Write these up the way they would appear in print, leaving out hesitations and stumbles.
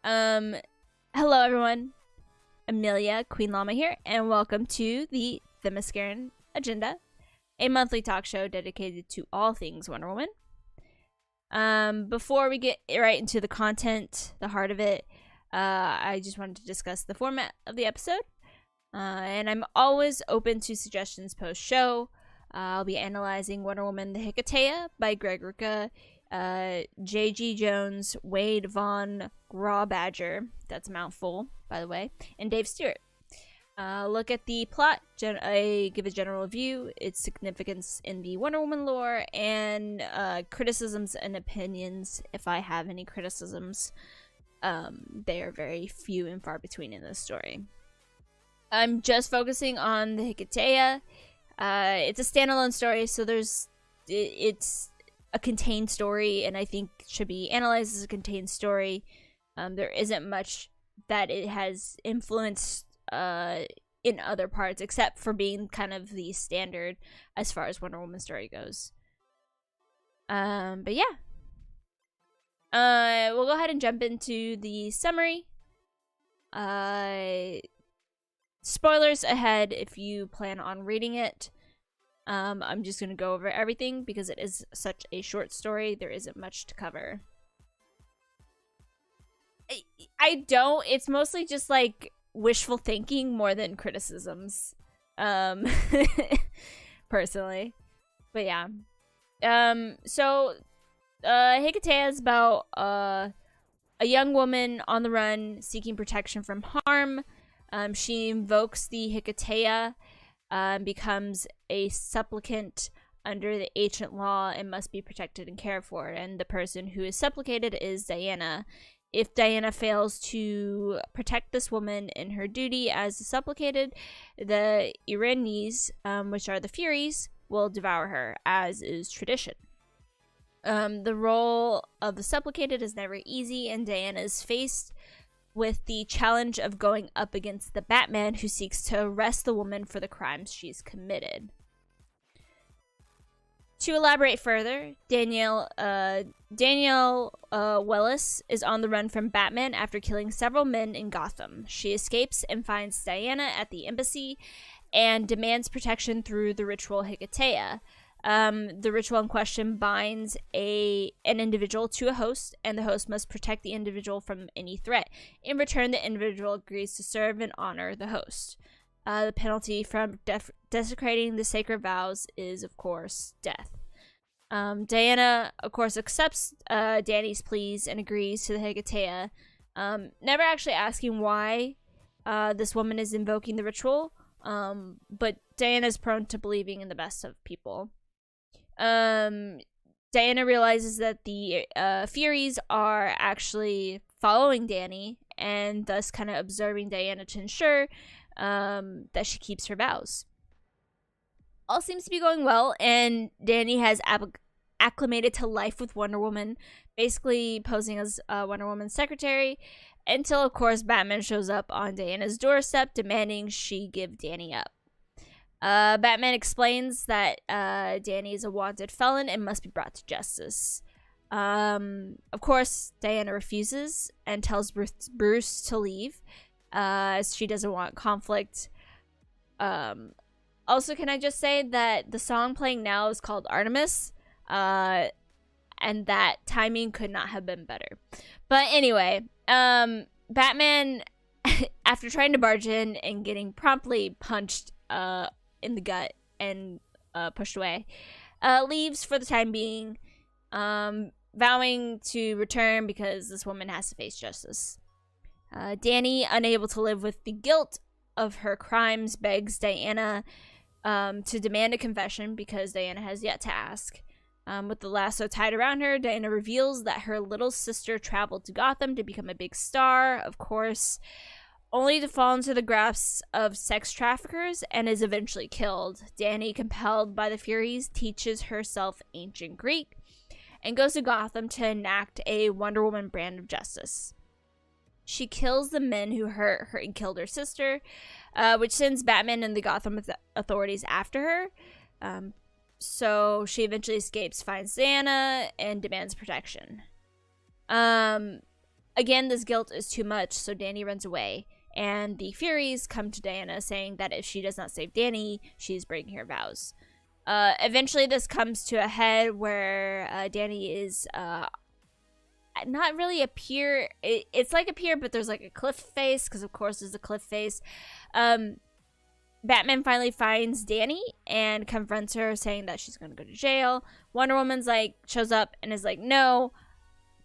Um, Hello everyone. Amelia, Queen Llama here, and welcome to the Themysciran Agenda, a monthly talk show dedicated to all things Wonder Woman. Before we get right into the content, the heart of it, I just wanted to discuss the format of the episode. And I'm always open to suggestions post-show. I'll be analyzing Wonder Woman the Hiketeia by Greg Rucka, J.G. Jones, Wade Von Grawbadger, that's a mouthful, by the way, and Dave Stewart. Look at the plot, give a general review, its significance in the Wonder Woman lore, and criticisms and opinions, if I have any criticisms. They are very few and far between in this story. I'm just focusing on the Hiketeia. It's a standalone story, so it's a contained story, and I think should be analyzed as a contained story. There isn't much that it has influenced in other parts, except for being kind of the standard as far as Wonder Woman story goes. But yeah. We'll go ahead and jump into the summary. Spoilers ahead if you plan on reading it. I'm just going to go over everything because it is such a short story. There isn't much to cover. It's mostly just like wishful thinking more than criticisms. Personally. But yeah. So Hiketeia is about a young woman on the run seeking protection from harm. She invokes the Hiketeia, becomes a supplicant under the ancient law and must be protected and cared for. And the person who is supplicated is Diana. If Diana fails to protect this woman in her duty as a supplicated, the Iranis, which are the Furies, will devour her, as is tradition. The role of the supplicated is never easy, and Diana is faced with the challenge of going up against the Batman, who seeks to arrest the woman for the crimes she's committed. To elaborate further, Danielle Wellis is on the run from Batman after killing several men in Gotham. She escapes and finds Diana at the embassy and demands protection through the ritual Hiketeia. The ritual in question binds an individual to a host, and the host must protect the individual from any threat. In return, the individual agrees to serve and honor the host. The penalty from desecrating the sacred vows is, of course, death. Diana, of course, accepts Danny's pleas and agrees to the Hiketeia, never actually asking why this woman is invoking the ritual, but Diana's prone to believing in the best of people. Diana realizes that the Furies are actually following Danny and thus kind of observing Diana to ensure that she keeps her vows. All seems to be going well, and Danny has acclimated to life with Wonder Woman, basically posing as Wonder Woman's secretary, until, of course, Batman shows up on Diana's doorstep demanding she give Danny up. Batman explains that Danny is a wanted felon and must be brought to justice. Of course, Diana refuses and tells Bruce to leave, as she doesn't want conflict. Also, can I just say that the song playing now is called Artemis, and that timing could not have been better. But anyway, Batman, after trying to barge in and getting promptly punched in the gut and pushed away, leaves for the time being, vowing to return because this woman has to face justice. Danny, unable to live with the guilt of her crimes, begs Diana to demand a confession because Diana has yet to ask. With the lasso tied around her, Diana reveals that her little sister traveled to Gotham to become a big star, of course, only to fall into the grasp of sex traffickers and is eventually killed. Danny, compelled by the Furies, teaches herself ancient Greek and goes to Gotham to enact a Wonder Woman brand of justice. She kills the men who hurt her and killed her sister, which sends Batman and the Gotham authorities after her. So she eventually escapes, finds Diana, and demands protection. Again, this guilt is too much, so Dany runs away. And the Furies come to Diana saying that if she does not save Dany, she's breaking her vows. Eventually, this comes to a head where Dany is not really a pier. It's like a pier, but there's like a cliff face, because of course there's a cliff face. Batman finally finds Dany and confronts her, saying that she's going to go to jail. Wonder Woman's like, shows up and is like, no.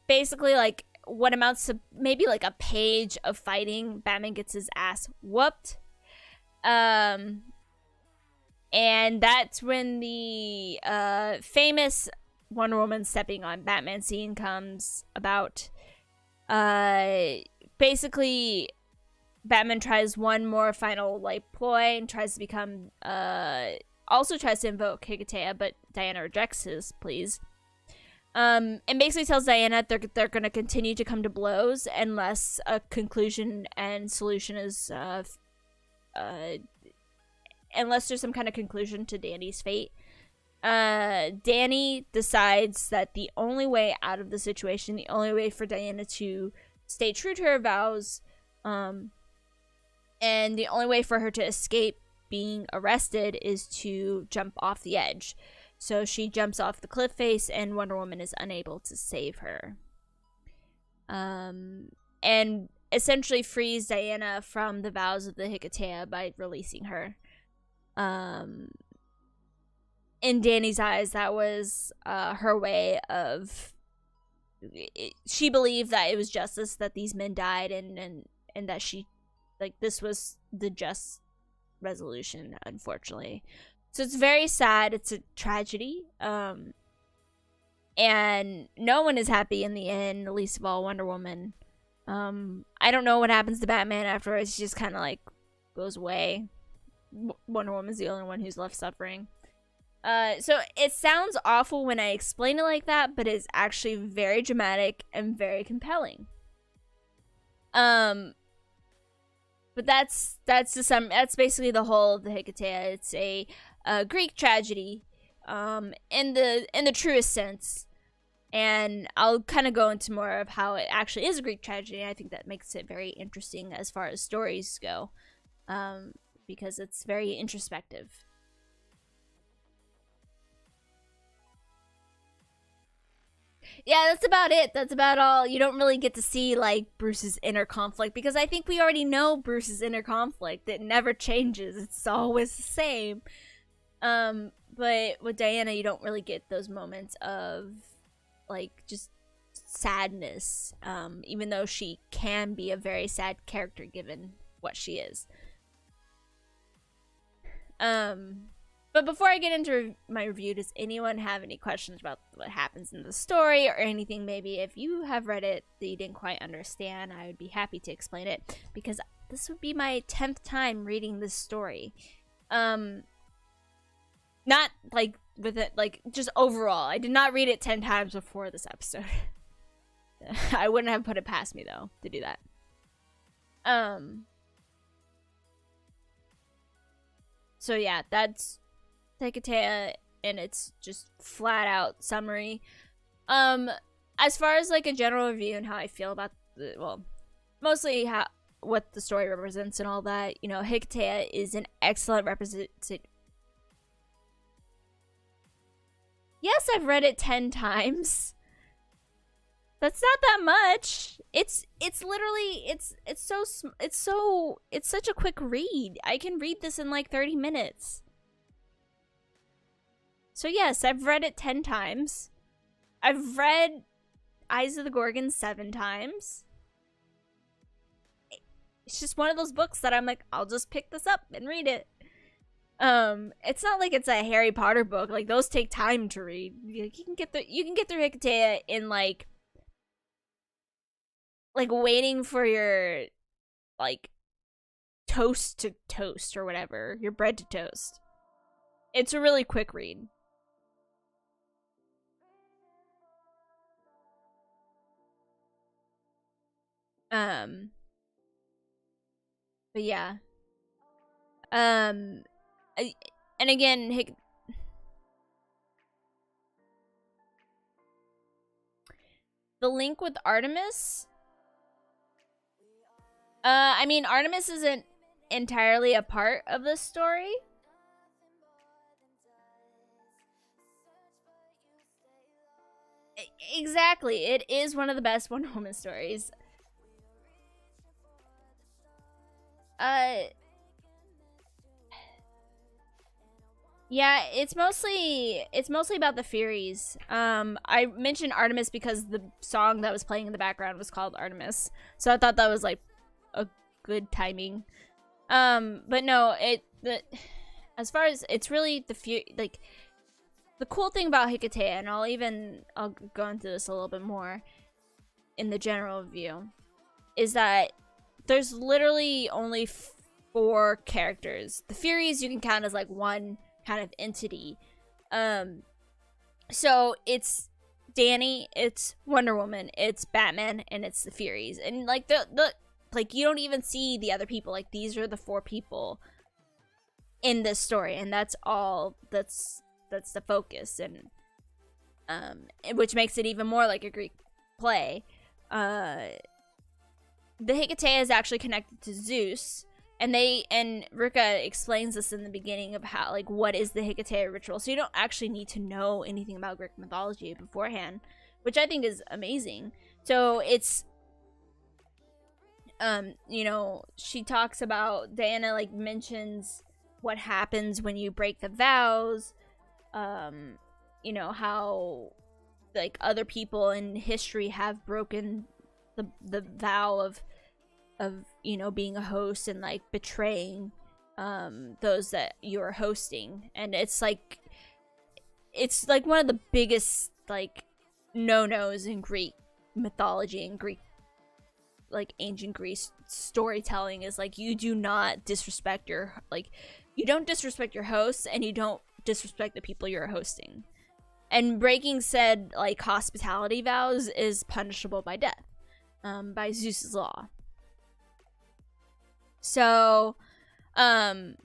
Basically, like, what amounts to maybe like a page of fighting, Batman gets his ass whooped. And that's when the famous Wonder Woman stepping on Batman scene comes about. Basically, Batman tries one more final like ploy and tries to become also tries to invoke Hiketeia, but Diana rejects his pleas. And basically tells Diana they're going to continue to come to blows unless a conclusion and solution is unless there's some kind of conclusion to Dany's fate. Dany decides that the only way out of the situation, the only way for Diana to stay true to her vows, and the only way for her to escape being arrested is to jump off the edge. So she jumps off the cliff face, and Wonder Woman is unable to save her. And essentially frees Diana from the vows of the Hiketeia by releasing her. In Dany's eyes, that was her way of... She believed that it was justice that these men died, and that she... Like, this was the just resolution, unfortunately. So it's very sad. It's a tragedy. And no one is happy in the end, least of all Wonder Woman. I don't know what happens to Batman afterwards. She just kind of, like, goes away. Wonder Woman's the only one who's left suffering. So it sounds awful when I explain it like that, but it's actually very dramatic and very compelling. But that's basically the whole of the Hiketeia. It's a Greek tragedy, in the truest sense, and I'll kind of go into more of how it actually is a Greek tragedy. I think that makes it very interesting as far as stories go, because it's very introspective. Yeah, that's about it. That's about all. You don't really get to see, like, Bruce's inner conflict, because I think we already know Bruce's inner conflict. It never changes. It's always the same. But with Diana, you don't really get those moments of, like, just sadness, even though she can be a very sad character given what she is. But before I get into my review, does anyone have any questions about what happens in the story, or anything maybe if you have read it that you didn't quite understand? I would be happy to explain it, because this would be my 10th time reading this story. Not like with it, like just overall. I did not read it 10 times before this episode. I wouldn't have put it past me though to do that. So yeah, that's Hiketeia, and it's just flat out summary. As far as like a general review and how I feel about the, well, mostly what the story represents and all that, you know, Hiketeia is an excellent representation. Yes, I've read it 10 times. That's not that much. It's literally it's such a quick read. I can read this in like 30 minutes. So yes, I've read it 10 times. I've read Eyes of the Gorgon 7 times. It's just one of those books that I'm like, I'll just pick this up and read it. It's not like it's a Harry Potter book. Like, those take time to read. You can get through Hiketeia in like waiting for your like toast to toast or whatever, your bread to toast. It's a really quick read. But yeah. And again, the link with Artemis I mean, Artemis isn't entirely a part of this story. Exactly. It is one of the best Wonder Woman stories. Yeah, it's mostly about the Furies. I mentioned Artemis because the song that was playing in the background was called Artemis. So I thought that was like a good timing. But no, as far as it's really like the cool thing about Hiketeia, and I'll go into this a little bit more in the general view, is that there's literally only 4 characters. The Furies you can count as like one kind of entity. So it's Danny, it's Wonder Woman, it's Batman, and it's the Furies. And like the like you don't even see the other people. Like these are the 4 people in this story, and that's all that's the focus, and which makes it even more like a Greek play. The Hiketeia is actually connected to Zeus, and Rucka explains this in the beginning of how, like, what is the Hiketeia ritual. So you don't actually need to know anything about Greek mythology beforehand, which I think is amazing. So it's you know, she talks about, Diana like mentions what happens when you break the vows. You know, how like other people in history have broken the vow of you know, being a host, and like betraying those that you're hosting. And it's like one of the biggest like no-nos in Greek mythology and Greek, like ancient Greece storytelling, is like you do not disrespect you don't disrespect your hosts, and you don't disrespect the people you're hosting. And breaking said like hospitality vows is punishable by death, by Zeus's law. So Hiketeia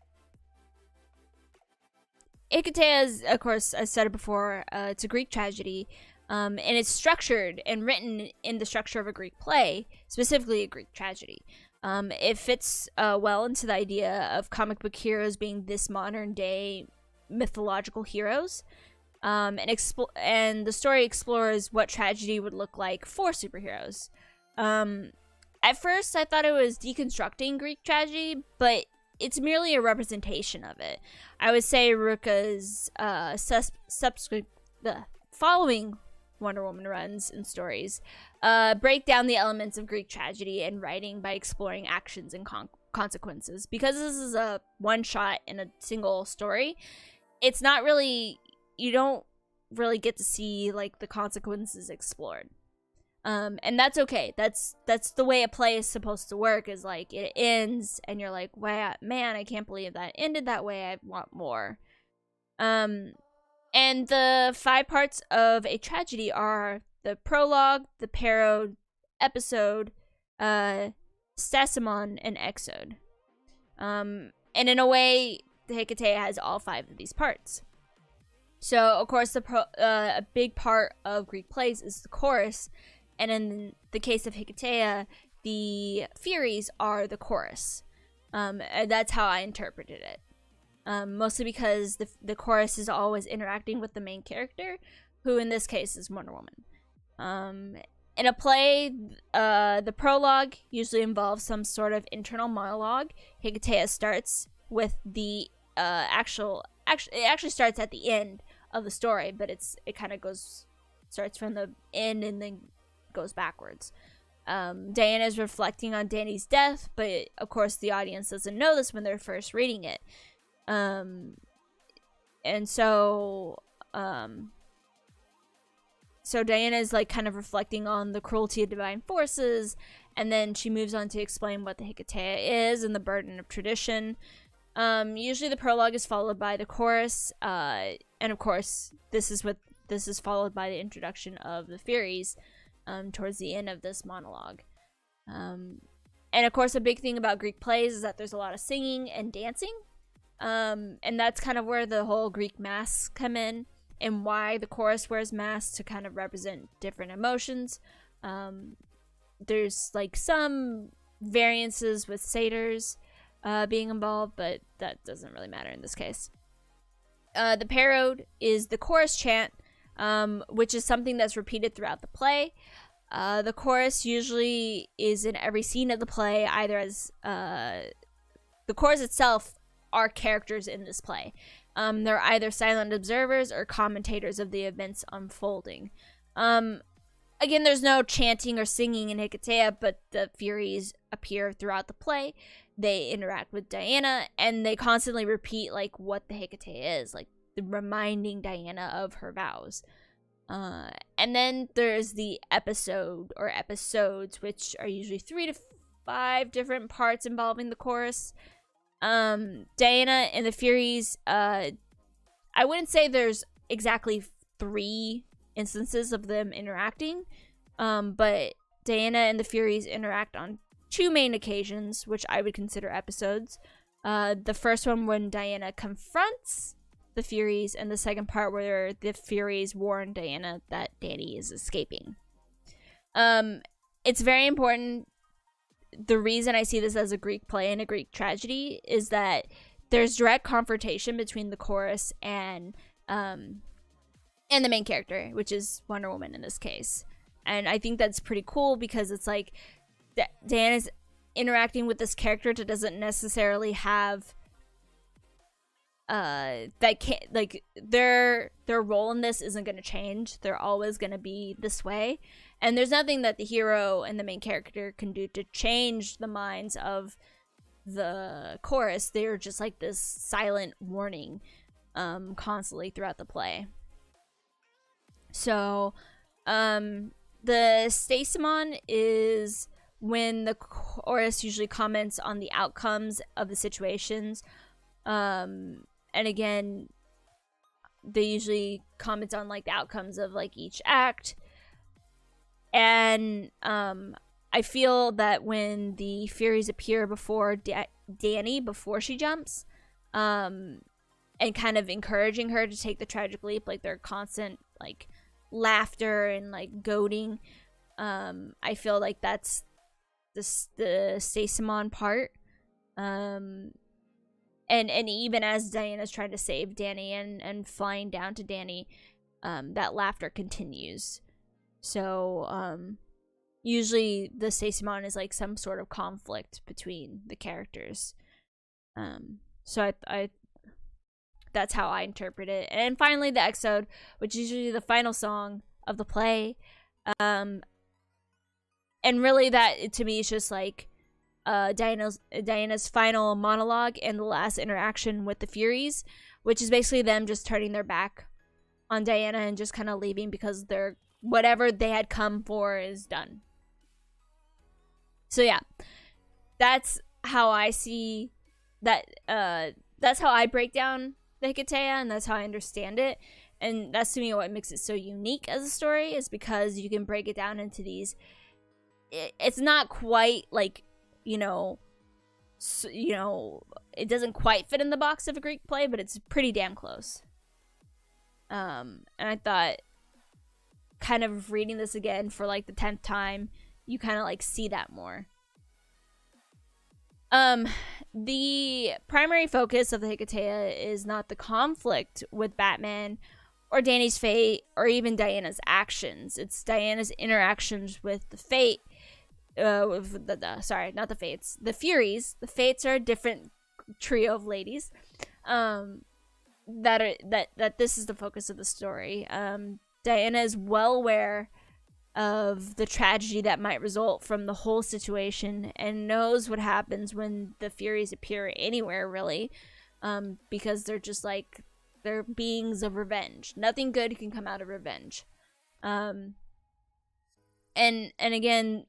is, of course, I said it before, it's a Greek tragedy, and it's structured and written in the structure of a Greek play, specifically a Greek tragedy. It fits well into the idea of comic book heroes being this modern day mythological heroes, and the story explores what tragedy would look like for superheroes. At first, I thought it was deconstructing Greek tragedy, but it's merely a representation of it. I would say Rucka's the following Wonder Woman runs and stories break down the elements of Greek tragedy and writing by exploring actions and consequences. Because this is a one shot in a single story, it's not really, you don't really get to see like the consequences explored. And that's okay. That's the way a play is supposed to work, is like it ends and you're like, wow, man, I can't believe that ended that way. I want more. And the 5 parts of a tragedy are the prologue, the parode, episode, stasimon, and exode. And in a way, the Hiketeia has all 5 of these parts. So, of course, a big part of Greek plays is the chorus. And in the case of Hiketeia, the Furies are the chorus. And that's how I interpreted it. Mostly because the chorus is always interacting with the main character, who in this case is Wonder Woman. In a play, the prologue usually involves some sort of internal monologue. Hiketeia starts with the it actually starts at the end of the story, but it kind of starts from the end and then goes backwards. Diana is reflecting on Danny's death, but of course the audience doesn't know this when they're first reading it. And so Diana is like kind of reflecting on the cruelty of divine forces, and then she moves on to explain what the Hiketeia is and the burden of tradition. Usually the prologue is followed by the chorus, and of course this is followed by the introduction of the Furies towards the end of this monologue. And of course a big thing about Greek plays is that there's a lot of singing and dancing. And that's kind of where the whole Greek masks come in, and why the chorus wears masks to kind of represent different emotions. There's like some variances with satyrs being involved, but that doesn't really matter in this case. The parode is the chorus chant, which is something that's repeated throughout the play. The chorus usually is in every scene of the play, either as the chorus itself are characters in this play. They're either silent observers or commentators of the events unfolding. Again, there's no chanting or singing in Hiketeia, but the Furies appear throughout the play. They interact with Diana, and they constantly repeat, like, what the Hiketeia is, like, reminding Diana of her vows. And then there's the episode, or episodes, which are usually 3 to 5 different parts involving the chorus. Diana and the Furies, I wouldn't say there's exactly 3 instances of them interacting, but Diana and the Furies interact on 2 main occasions, which I would consider episodes. The first one when Diana confronts the Furies, and the second part where the Furies warn Diana that Dani is escaping. It's very important. The reason I see this as a Greek play and a Greek tragedy is that there's direct confrontation between the chorus and the main character, which is Wonder Woman in this case. And I think that's pretty cool because it's like Diana's interacting with this character that doesn't necessarily have that can't, like, their role in this isn't going to change. They're always going to be this way, and there's nothing that the hero and the main character can do to change the minds of the chorus. They're just like this silent warning constantly throughout the play. So the Stacemon is when the chorus usually comments on the outcomes of the situations. And again, they usually comment on, like, the outcomes of, like, each act. And I feel that when the Furies appear before Dani, before she jumps, and kind of encouraging her to take the tragic leap, like, their constant, like, laughter and, like, goading, I feel like that's the Stacemon part. And even as Diana's trying to save Dani and flying down to Dani, that laughter continues. So usually the Stacemon is like some sort of conflict between the characters. So I that's how I interpret it. And finally the Exode, which is usually the final song of the play. And really that, to me, is just like Diana's final monologue and the last interaction with the Furies, which is basically them just turning their back on Diana and just kind of leaving because they're, whatever they had come for is done. So yeah, that's how I see that. That's how I break down the Hiketeia, and that's how I understand it. And that's, to me, what makes it so unique as a story, is because you can break it down into these. It's not quite like, it doesn't quite fit in the box of a Greek play, but it's pretty damn close. And I thought, kind of reading this again for like the 10th time, you kind of like see that more. The primary focus of the Hiketeia is not the conflict with Batman or Dani's fate or even Diana's actions. It's Diana's interactions with the fate. Sorry, not the Fates. The Furies. The Fates are a different trio of ladies. That this is the focus of the story. Diana is well aware of the tragedy that might result from the whole situation and knows what happens when the Furies appear anywhere, really, because they're just like, they're beings of revenge. Nothing good can come out of revenge. And again,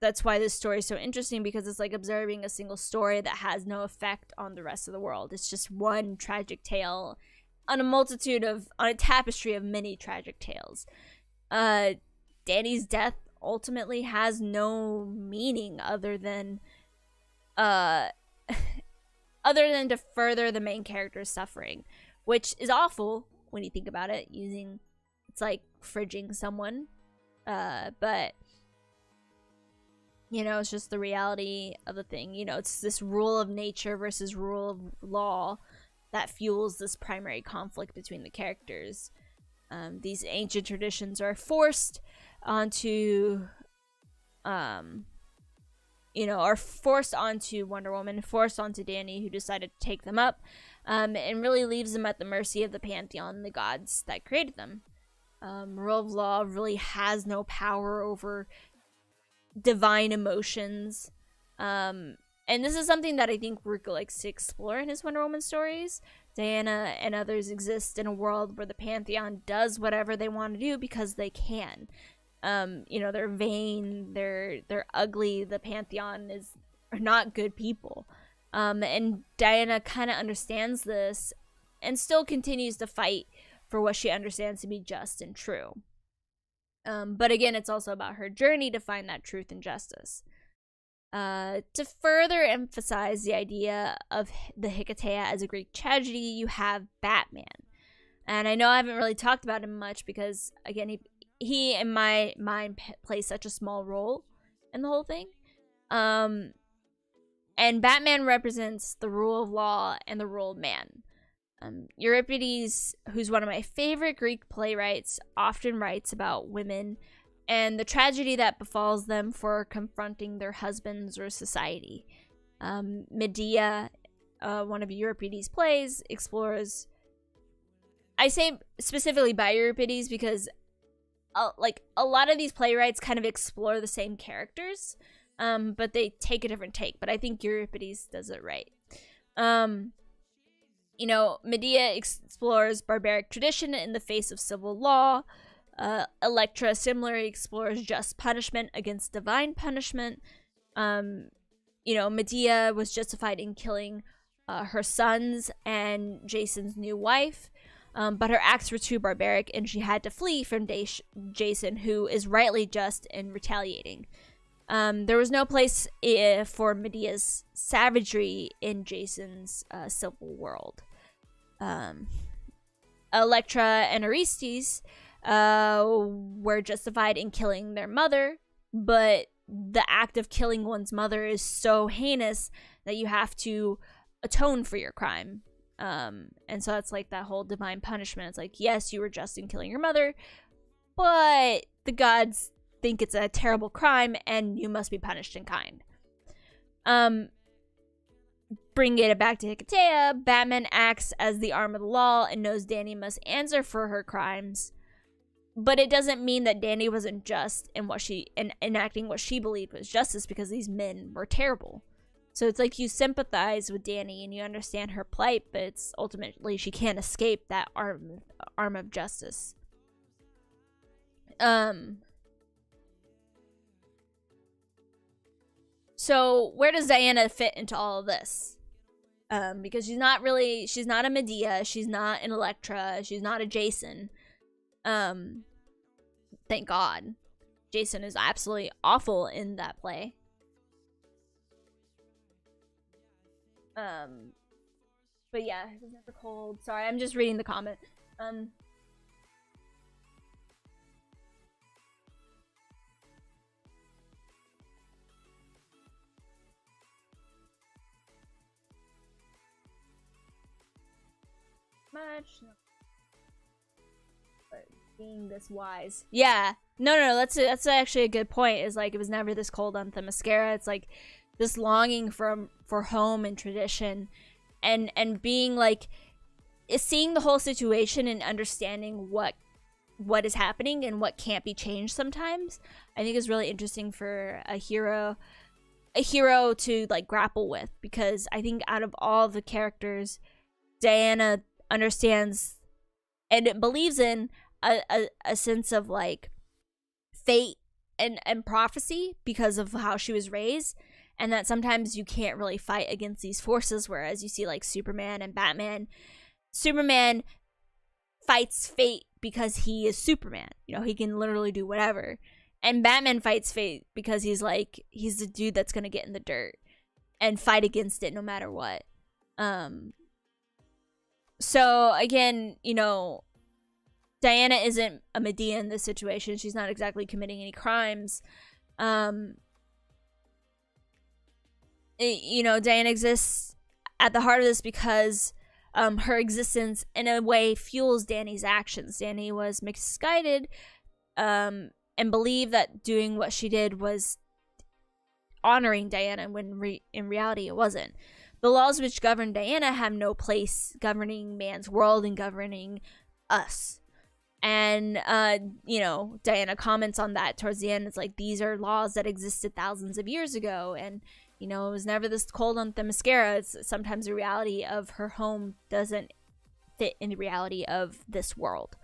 that's why this story is so interesting, because it's like observing a single story that has no effect on the rest of the world. It's just one tragic tale on a tapestry of many tragic tales. Dani's death ultimately has no meaning other than to further the main character's suffering, which is awful when you think about it. It's like fridging someone, but You know, it's just the reality of the thing. You know, it's this rule of nature versus rule of law that fuels this primary conflict between the characters. These ancient traditions are forced onto, are forced onto Wonder Woman, forced onto Danny, who decided to take them up, and really leaves them at the mercy of the pantheon, the gods that created them. Rule of law really has no power over divine emotions. And this is something that I think Rucka likes to explore in his Wonder Woman stories. Diana and others exist in a world where the pantheon does whatever they want to do because they can. They're vain, they're ugly, the pantheon are not good people. And Diana kind of understands this and still continues to fight for what she understands to be just and true. But again, it's also about her journey to find that truth and justice. To further emphasize the idea of the Hiketeia as a Greek tragedy, you have Batman. And I know I haven't really talked about him much because, again, he in my mind plays such a small role in the whole thing. And Batman represents the rule of law and the rule of man. Euripides, who's one of my favorite Greek playwrights, often writes about women and the tragedy that befalls them for confronting their husbands or society. Medea, one of Euripides' plays, explores... I say specifically by Euripides because a lot of these playwrights kind of explore the same characters, but they take a different take. But I think Euripides does it right. Medea explores barbaric tradition in the face of civil law. Electra similarly explores just punishment against divine punishment. Medea was justified in killing her sons and Jason's new wife, but her acts were too barbaric and she had to flee from Jason, who is rightly just in retaliating. There was no place for Medea's savagery in Jason's civil world. Electra and Orestes were justified in killing their mother, but the act of killing one's mother is so heinous that you have to atone for your crime. And so it's like that whole divine punishment. It's like, yes, you were just in killing your mother, but the gods think it's a terrible crime and you must be punished in kind. Bringing it back to Hiketeia, Batman acts as the arm of the law and knows Danny must answer for her crimes. But it doesn't mean that Danny wasn't just in enacting what she believed was justice, because these men were terrible. So it's like you sympathize with Danny and you understand her plight, but it's ultimately she can't escape that arm of justice. So where does Diana fit into all of this? Because she's not a Medea, she's not an Electra, she's not a Jason. Thank God. Jason is absolutely awful in that play. But yeah, it was never cold. Sorry, I'm just reading the comment. Much. But being this wise. Yeah. No, that's actually a good point. Is like it was never this cold on Themyscira. It's like this longing for home and tradition, and being like seeing the whole situation and understanding what is happening and what can't be changed sometimes, I think is really interesting for a hero to like grapple with, because I think out of all the characters, Diana understands and believes in a sense of like fate and prophecy because of how she was raised, and that sometimes you can't really fight against these forces, whereas you see like Superman and Batman. Superman fights fate because he is Superman. You know, he can literally do whatever. And Batman fights fate because he's the dude that's going to get in the dirt and fight against it no matter what. So again, you know, Diana isn't a Medea in this situation. She's not exactly committing any crimes. Diana exists at the heart of this because her existence, in a way, fuels Dany's actions. Dany was misguided and believed that doing what she did was honoring Diana when in reality it wasn't. The laws which govern Diana have no place governing man's world and governing us. And, Diana comments on that towards the end. It's like, these are laws that existed thousands of years ago. And, it was never this cold on Themyscira. It's sometimes the reality of her home doesn't fit in the reality of this world.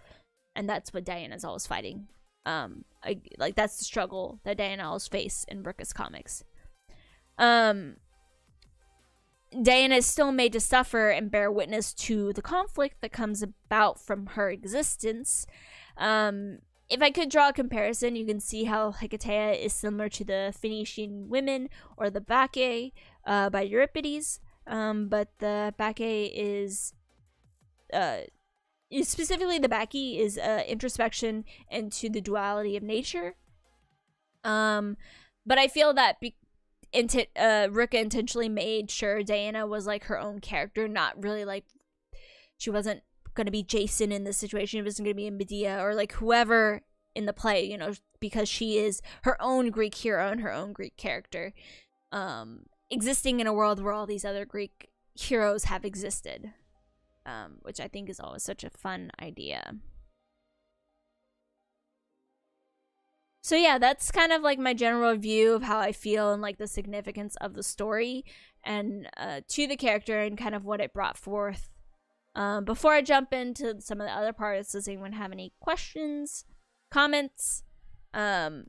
And that's what Diana's always fighting. That's the struggle that Diana always faces in Rucka's comics. Diana is still made to suffer and bear witness to the conflict that comes about from her existence. If I could draw a comparison, you can see how Hiketeia is similar to the Phoenician women or the Bacchae by Euripides, but the Bacchae is specifically the Bacchae is introspection into the duality of nature. But I feel that Rucka intentionally made sure Diana was like her own character, not really like she wasn't going to be Jason in this situation. It wasn't going to be Medea or like whoever in the play, because she is her own Greek hero and her own Greek character, existing in a world where all these other Greek heroes have existed, which I think is always such a fun idea. So yeah, that's kind of like my general view of how I feel and like the significance of the story and to the character and kind of what it brought forth. Before I jump into some of the other parts, does anyone have any questions, comments? John,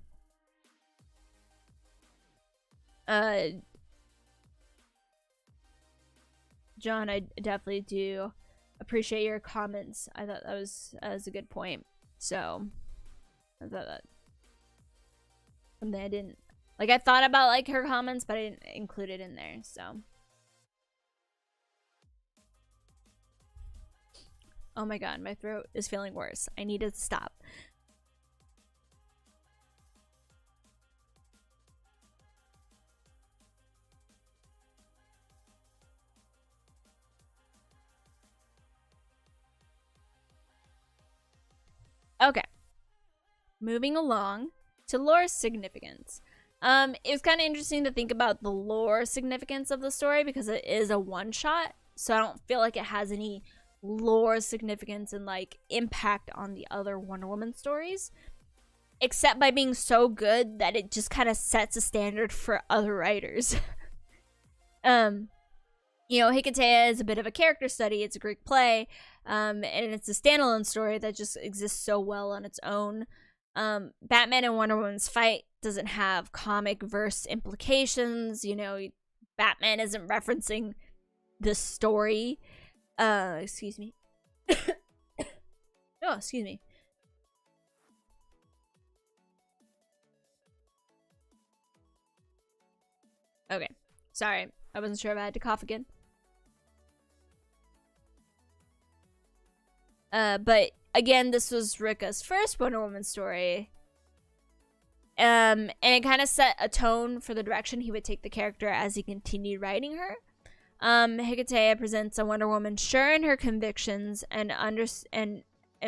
I definitely do appreciate your comments. I thought that was a good point. So I thought that something I didn't like. I thought about like her comments, but I didn't include it in there. So. Oh my god, my throat is feeling worse. I need to stop. Okay. Moving along to lore significance. It was kind of interesting to think about the lore significance of the story because it is a one-shot, so I don't feel like it has any lore significance and like impact on the other Wonder Woman stories, except by being so good that it just kind of sets a standard for other writers. Hiketeia is a bit of a character study. It's a Greek play, and it's a standalone story that just exists so well on its own. Batman and Wonder Woman's fight doesn't have comic verse implications. Batman isn't referencing the story. Excuse me. Oh, excuse me. Okay. Sorry. I wasn't sure if I had to cough again. But again, this was Rucka's first Wonder Woman story. And it kind of set a tone for the direction he would take the character as he continued writing her. Hiketeia presents a Wonder Woman sure in her convictions and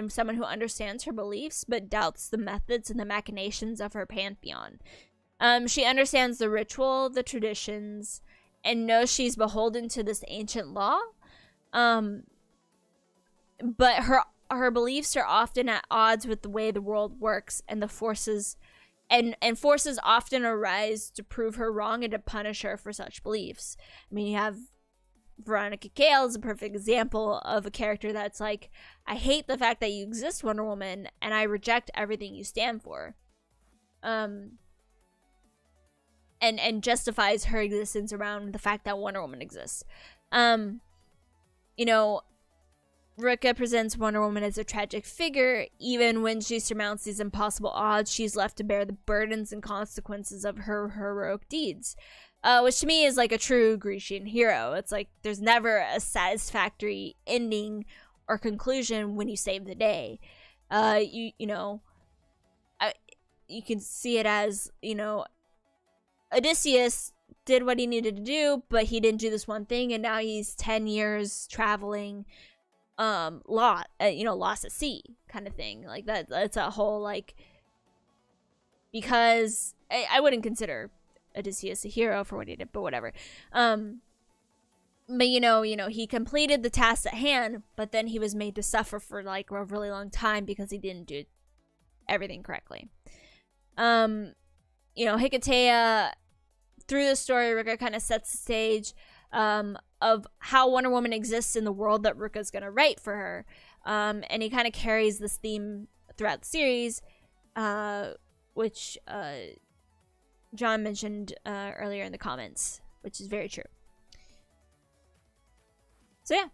someone who understands her beliefs but doubts the methods and the machinations of her pantheon. She understands the ritual, the traditions, and knows she's beholden to this ancient law. But her beliefs are often at odds with the way the world works, and the forces often arise to prove her wrong and to punish her for such beliefs. I mean, you have Veronica Cale is a perfect example of a character that's like, I hate the fact that you exist, Wonder Woman, and I reject everything you stand for. And justifies her existence around the fact that Wonder Woman exists. Rucka presents Wonder Woman as a tragic figure. Even when she surmounts these impossible odds, she's left to bear the burdens and consequences of her heroic deeds. Which to me is like a true Grecian hero. It's like there's never a satisfactory ending or conclusion when you save the day. You can see it as, Odysseus did what he needed to do, but he didn't do this one thing, and now he's 10 years traveling, lost at sea kind of thing. Like that's a whole, like, because I wouldn't consider Odysseus a hero for what he did, but whatever. But he completed the task at hand, but then he was made to suffer for like a really long time because he didn't do everything correctly. Hiketeia, through the story, Rucka kind of sets the stage of how Wonder Woman exists in the world that Rucka's gonna write for her. And he kind of carries this theme throughout the series, which John mentioned earlier in the comments, which is very true. So yeah,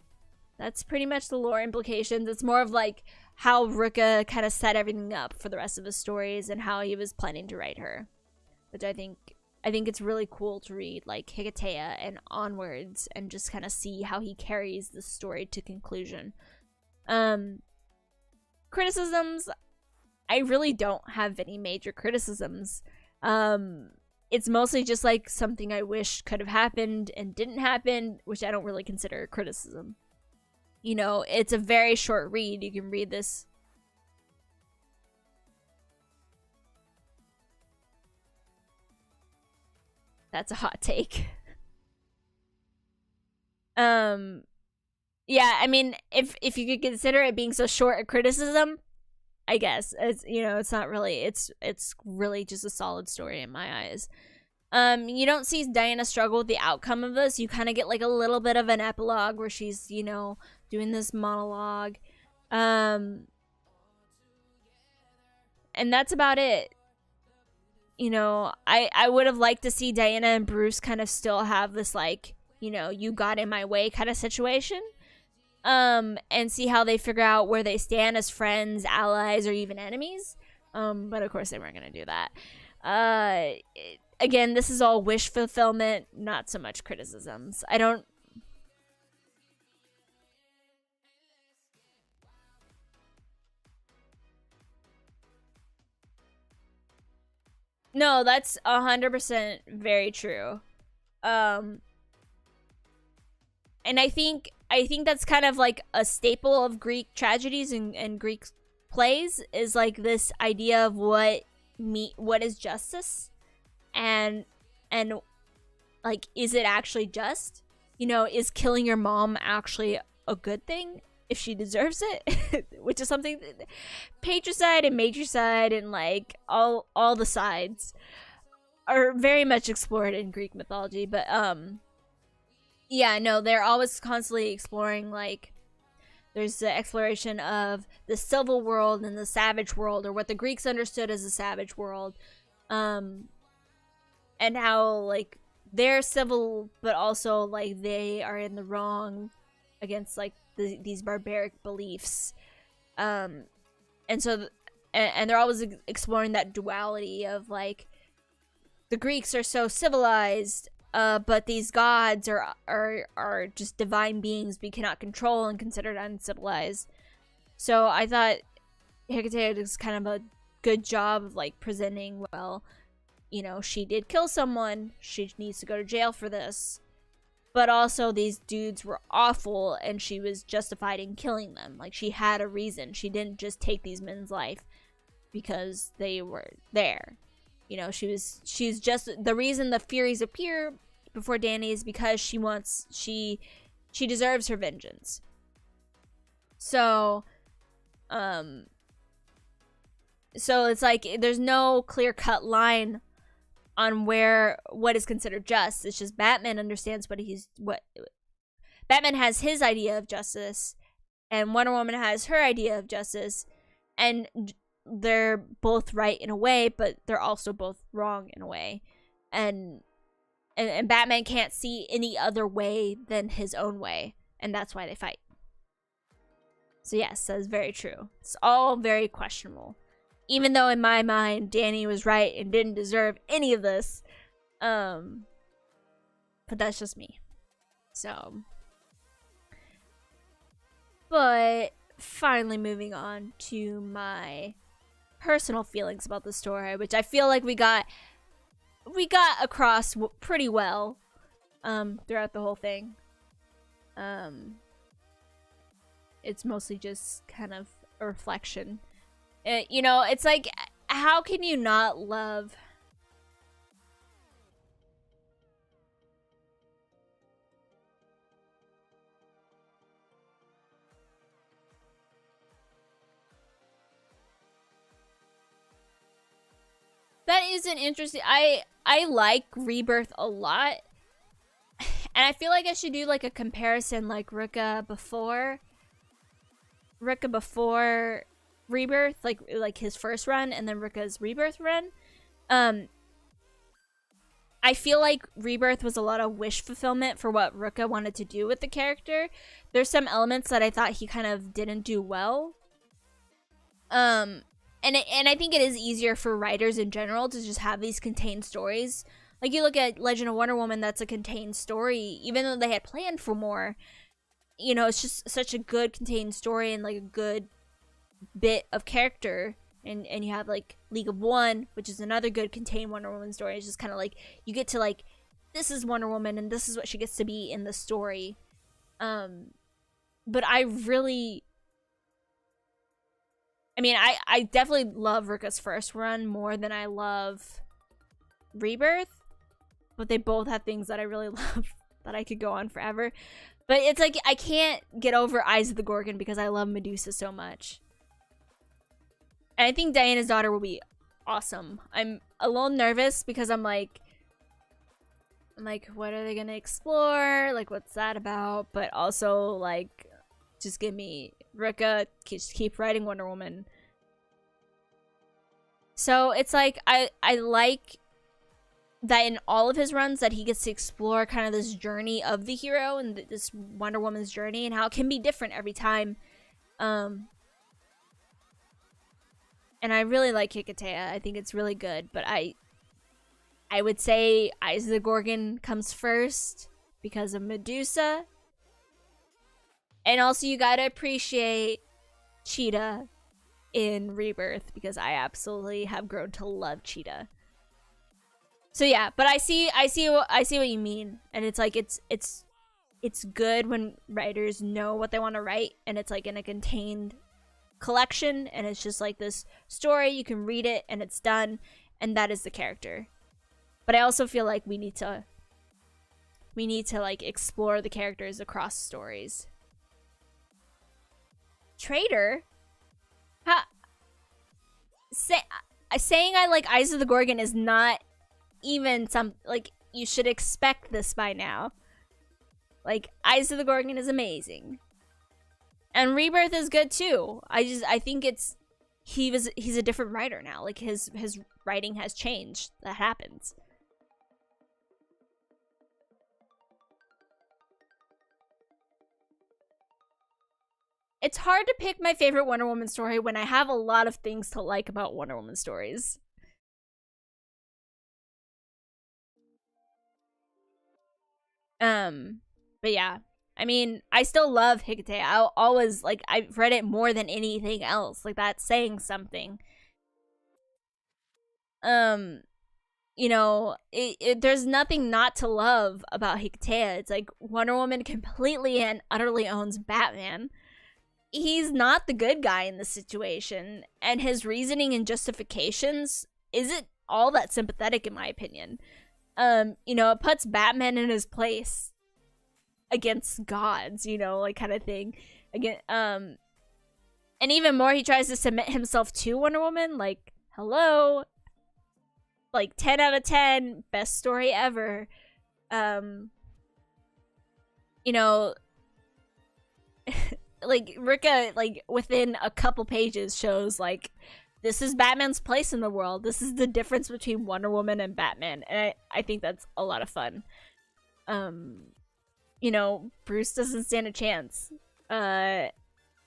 that's pretty much the lore implications. It's more of like how Rucka kind of set everything up for the rest of his stories and how he was planning to write her, which I think it's really cool to read, like Hiketeia and onwards, and just kind of see how he carries the story to conclusion. Criticisms, I really don't have any major criticisms. It's mostly just like something I wish could have happened and didn't happen, which I don't really consider a criticism. It's a very short read. You can read this. That's a hot take. Yeah, I mean, if you could consider it being so short a criticism, I guess it's not really. It's really just a solid story in my eyes. You don't see Diana struggle with the outcome of this. You kind of get like a little bit of an epilogue where she's doing this monologue, and that's about it. I would have liked to see Diana and Bruce kind of still have this like you got in my way kind of situation. And see how they figure out where they stand as friends, allies, or even enemies. But of course they weren't going to do that. Again, this is all wish fulfillment, not so much criticisms. No, that's 100% very true. And I think that's kind of like a staple of Greek tragedies and Greek plays, is like this idea of what is justice, and like, is it actually just? Is killing your mom actually a good thing if she deserves it? Which is something that patricide and matricide and like all the sides are very much explored in Greek mythology, but yeah, no, they're always constantly exploring, like, there's the exploration of the civil world and the savage world, or what the Greeks understood as the savage world, and how, like, they're civil, but also, like, they are in the wrong against, like, these barbaric beliefs, and so, and they're always exploring that duality of, like, the Greeks are so civilized, but these gods are just divine beings we cannot control and considered uncivilized. So I thought Hiketeia does kind of a good job of like presenting, well, she did kill someone, she needs to go to jail for this, but also these dudes were awful and she was justified in killing them. Like, she had a reason. She didn't just take these men's life because they were there. She's just, the reason the Furies appear before Danny is because she deserves her vengeance. So it's like there's no clear-cut line on what is considered just. It's just Batman understands what Batman has his idea of justice, and Wonder Woman has her idea of justice, and they're both right in a way, but they're also both wrong in a way. And Batman can't see any other way than his own way, and that's why they fight. So yes, that is very true. It's all very questionable. Even though in my mind, Danny was right and didn't deserve any of this. But that's just me. So. But finally moving on to my personal feelings about the story, which I feel like we got we got across pretty well throughout the whole thing. It's mostly just kind of a reflection. You know, it's like, how can you not love... That is an interesting... I like Rebirth a lot. And I feel like I should do like a comparison like Rucka before Rebirth, like his first run, and then Rucka's Rebirth run. I feel like Rebirth was a lot of wish fulfillment for what Rucka wanted to do with the character. There's some elements that I thought he kind of didn't do well. And I think it is easier for writers in general to just have these contained stories. Like, you look at Legend of Wonder Woman, that's a contained story, even though they had planned for more. You know, it's just such a good contained story and, like, a good bit of character. And you have, like, League of One, which is another good contained Wonder Woman story. It's just kind of like, you get to, like, this is Wonder Woman, and this is what she gets to be in the story. But I really... I mean, I definitely love Rucka's first run more than I love Rebirth. But they both have things that I really love that I could go on forever. But it's like, I can't get over Eyes of the Gorgon because I love Medusa so much. And I think Diana's daughter will be awesome. I'm a little nervous because I'm like, what are they gonna explore? Like, what's that about? But also, like, just give me Rucka, just keep writing Wonder Woman. So it's like, I like that in all of his runs that he gets to explore kind of this journey of the hero and this Wonder Woman's journey and how it can be different every time. And I really like Hiketeia. I think it's really good, but I would say Eyes of the Gorgon comes first because of Medusa. And also, you gotta appreciate Cheetah in Rebirth because I absolutely have grown to love Cheetah. So yeah, but I see what you mean, and it's like it's good when writers know what they want to write, and it's like in a contained collection, and it's just like this story, you can read it and it's done, and that is the character. But I also feel like we need to like explore the characters across stories. Traitor? Saying I like Eyes of the Gorgon is not even some, like, you should expect this by now. Like, Eyes of the Gorgon is amazing. And Rebirth is good too. I think it's, he's a different writer now. Like, his writing has changed. That happens. It's hard to pick my favorite Wonder Woman story when I have a lot of things to like about Wonder Woman stories. But yeah. I mean, I still love Hiketeia. I'll always, like, I've read it more than anything else. Like, that's saying something. You know, there's nothing not to love about Hiketeia. It's like Wonder Woman completely and utterly owns Batman. He's not the good guy in this situation, and his reasoning and justifications isn't all that sympathetic in my opinion. You know, it puts Batman in his place against gods, you know, like, kind of thing. Again, and even more, he tries to submit himself to Wonder Woman. Like, hello, like 10 out of 10, best story ever. You know, like, Rucka, like, within a couple pages shows, like, this is Batman's place in the world. This is the difference between Wonder Woman and Batman. And I think that's a lot of fun. You know, Bruce doesn't stand a chance. And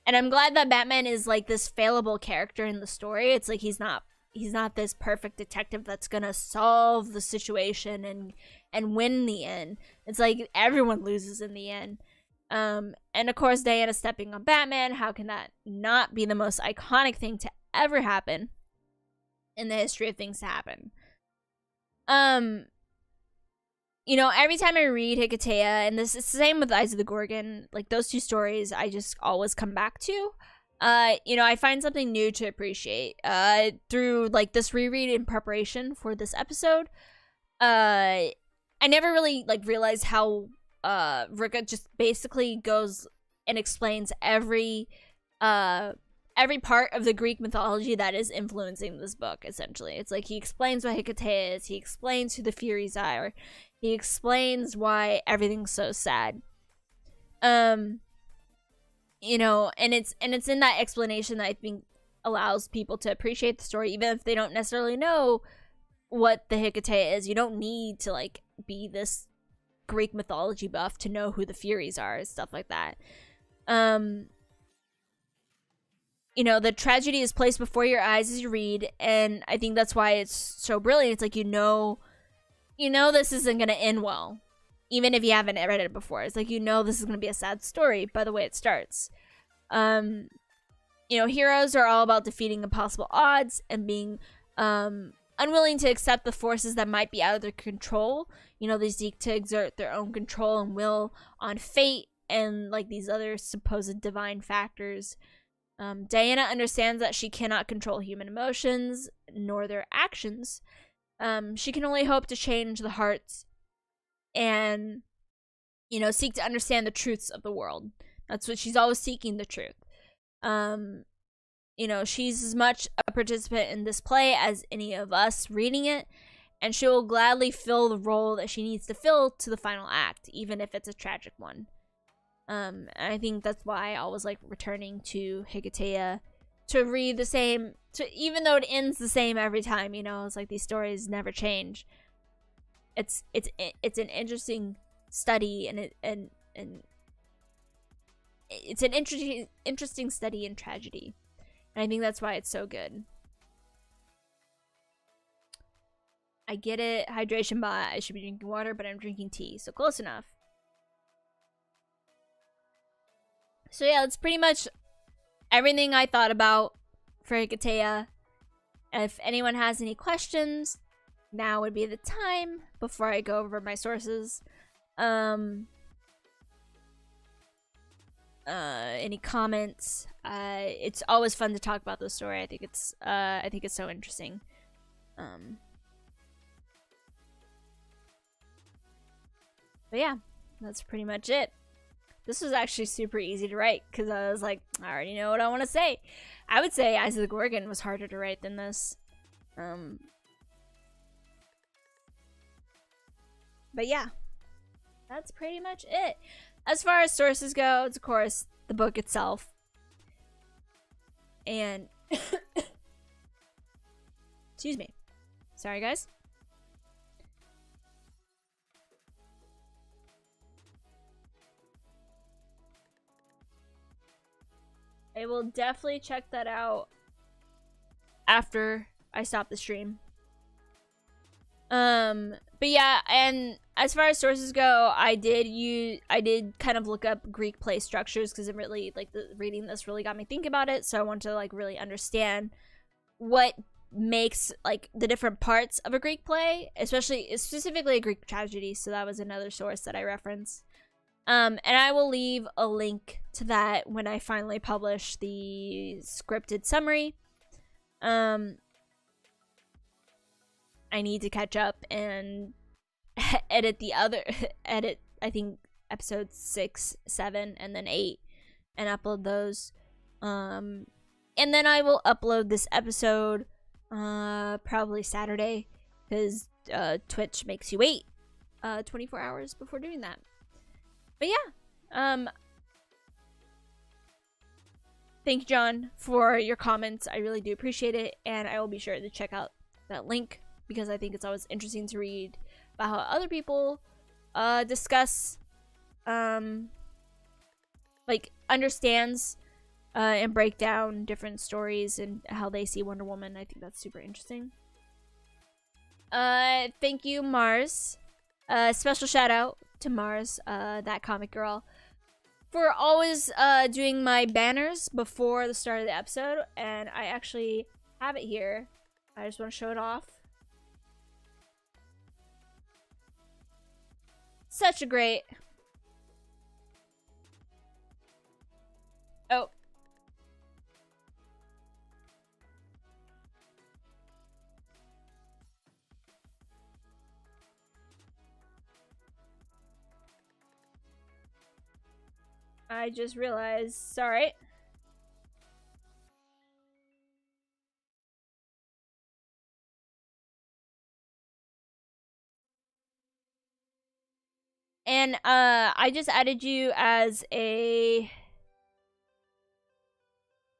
I'm glad that Batman is, like, this fallible character in the story. It's like he's not this perfect detective that's gonna solve the situation and win in the end. It's like everyone loses in the end. And of course, Diana stepping on Batman. How can that not be the most iconic thing to ever happen in the history of things to happen? You know, every time I read Hiketeia, and this is the same with Eyes of the Gorgon, like those two stories I just always come back to. You know, I find something new to appreciate through like this reread in preparation for this episode. I never really like realized how Rucka just basically goes and explains every part of the Greek mythology that is influencing this book. Essentially, it's like he explains what Hiketeia is, he explains who the Furies are, he explains why everything's so sad. You know, and it's in that explanation that I think allows people to appreciate the story, even if they don't necessarily know what the Hiketeia is. You don't need to like be this Greek mythology buff to know who the Furies are and stuff like that. You know, the tragedy is placed before your eyes as you read, and I think that's why it's so brilliant. It's like you know this isn't gonna end well, even if you haven't read it before. It's like, you know, this is gonna be a sad story by the way it starts. You know, heroes are all about defeating impossible odds and being unwilling to accept the forces that might be out of their control. You know, they seek to exert their own control and will on fate and like these other supposed divine factors. Diana understands that she cannot control human emotions nor their actions. She can only hope to change the hearts and, you know, seek to understand the truths of the world. That's what she's always seeking, the truth. You know, she's as much a participant in this play as any of us reading it, and she will gladly fill the role that she needs to fill to the final act, even if it's a tragic one. And I think that's why I always like returning to Hiketeia to read the same, even though it ends the same every time. You know, it's like these stories never change. It's an interesting study, and it's an interesting study in tragedy, and I think that's why it's so good. I get it, hydration bot. I should be drinking water, but I'm drinking tea, so close enough. So yeah, that's pretty much everything I thought about for Hiketeia. If anyone has any questions, now would be the time before I go over my sources. Any comments? It's always fun to talk about this story. I think it's so interesting. But yeah, that's pretty much it. This was actually super easy to write because I was like, I already know what I want to say. I would say Eyes of the Gorgon was harder to write than this. But yeah, that's pretty much it. As far as sources go, it's of course the book itself. And excuse me. Sorry, guys. I will definitely check that out after I stop the stream. But yeah, and as far as sources go, I did kind of look up Greek play structures because it really, like, reading this really got me thinking about it. So I want to like really understand what makes like the different parts of a Greek play, specifically a Greek tragedy. So that was another source that I referenced. And I will leave a link to that when I finally publish the scripted summary. I need to catch up and edit I think episodes 6, 7, and then 8 and upload those. And then I will upload this episode probably Saturday because Twitch makes you wait 24 hours before doing that. But yeah, thank you, John, for your comments. I really do appreciate it, and I will be sure to check out that link because I think it's always interesting to read about how other people discuss, like, understands and break down different stories and how they see Wonder Woman. I think that's super interesting. Thank you, Mars. Special shout out to Mars, that comic girl, for always doing my banners before the start of the episode, and I actually have it here. I just want to show it off. Such a great... Oh. I just realized. Sorry. And I just added you as a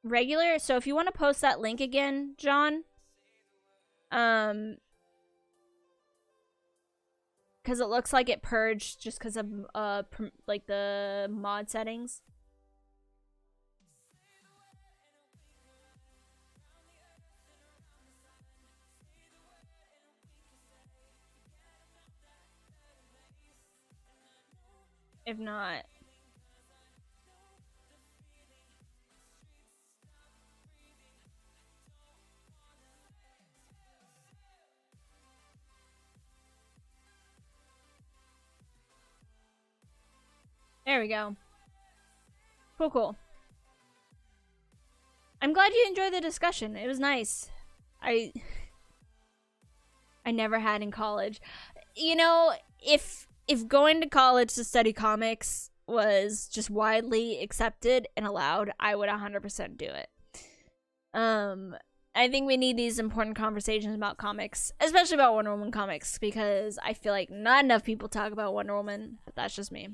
regular, so if you want to post that link again, John, because it looks like it purged just because of like the mod settings. If not, there we go. Cool. I'm glad you enjoyed the discussion. It was nice. I never had in college. You know, if going to college to study comics was just widely accepted and allowed, I would 100% do it. I think we need these important conversations about comics, especially about Wonder Woman comics, because I feel like not enough people talk about Wonder Woman, but that's just me.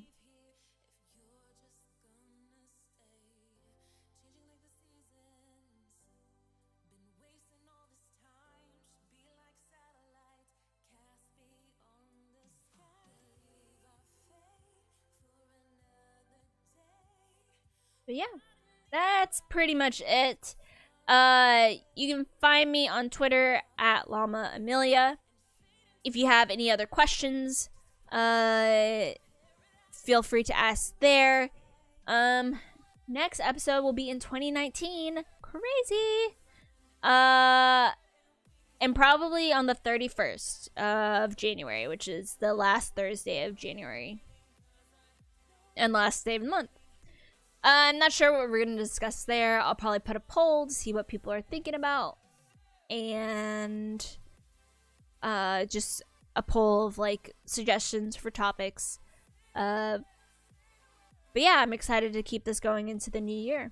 But yeah, that's pretty much it. You can find me on Twitter at Llama Amelia. If you have any other questions, feel free to ask there. Next episode will be in 2019. Crazy. And probably on the 31st of January, which is the last Thursday of January. And last day of the month. I'm not sure what we're going to discuss there. I'll probably put a poll to see what people are thinking about. And just a poll of like suggestions for topics. But yeah, I'm excited to keep this going into the new year.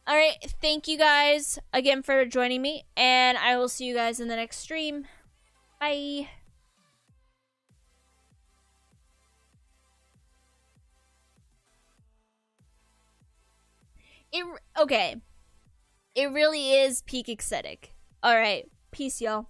Alright, thank you guys again for joining me. And I will see you guys in the next stream. Bye. Okay. It really is peak aesthetic. Alright. Peace, y'all.